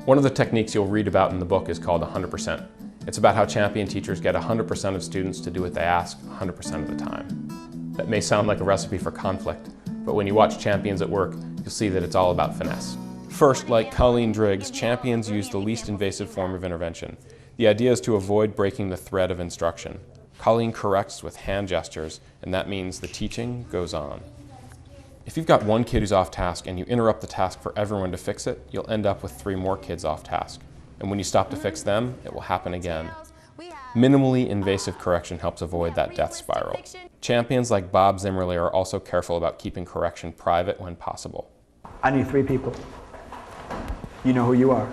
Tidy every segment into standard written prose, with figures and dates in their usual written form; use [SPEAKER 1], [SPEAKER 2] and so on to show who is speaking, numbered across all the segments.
[SPEAKER 1] One of the techniques you'll read about in the book is called 100%. It's about how champion teachers get 100% of students to do what they ask 100% of the time. That may sound like a recipe for conflict, but when you watch champions at work, you'll see that it's all about finesse. First, like Colleen Driggs, champions use the least invasive form of intervention. The idea is to avoid breaking the thread of instruction. Colleen corrects with hand gestures, and that means the teaching goes on. If you've got one kid who's off task and you interrupt the task for everyone to fix it, you'll end up with 3 more kids off task. And when you stop to fix them, it will happen again. Minimally invasive correction helps avoid that death spiral. Champions like Bob Zimmerly are also careful about keeping correction private when possible.
[SPEAKER 2] I need 3 people. You know who you are.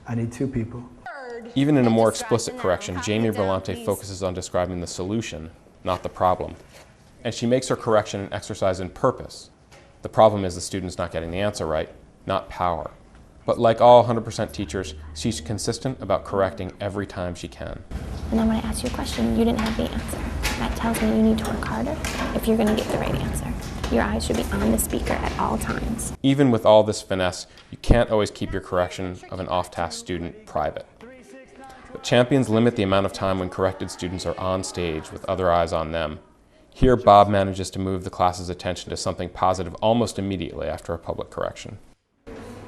[SPEAKER 2] I need 2 people.
[SPEAKER 1] Even in a more explicit correction, Jamie Berlante focuses on describing the solution, not the problem. And she makes her correction an exercise in purpose. The problem is the student's not getting the answer right, not power. But like all 100% teachers, she's consistent about correcting every time she can.
[SPEAKER 3] And then when I ask you a question, you didn't have the answer. That tells me you need to work harder if you're going to get the right answer. Your eyes should be on the speaker at all times.
[SPEAKER 1] Even with all this finesse, you can't always keep your correction of an off-task student private. But champions limit the amount of time when corrected students are on stage with other eyes on them. Here, Bob manages to move the class's attention to something positive almost immediately after a public correction.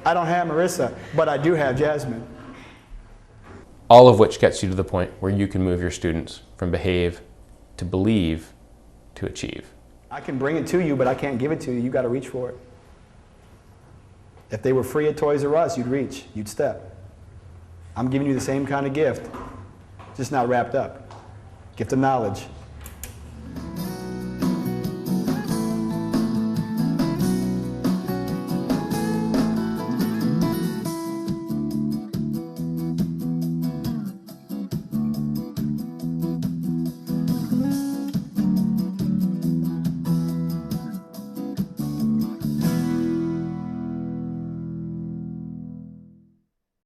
[SPEAKER 2] I don't have Marissa, but I do have Jasmine.
[SPEAKER 1] All of which gets you to the point where you can move your students from behave to believe to achieve.
[SPEAKER 2] I can bring it to you, but I can't give it to you. You got to reach for it. If they were free at Toys R Us, you'd reach, you'd step. I'm giving you the same kind of gift, just not wrapped up. Gift of knowledge.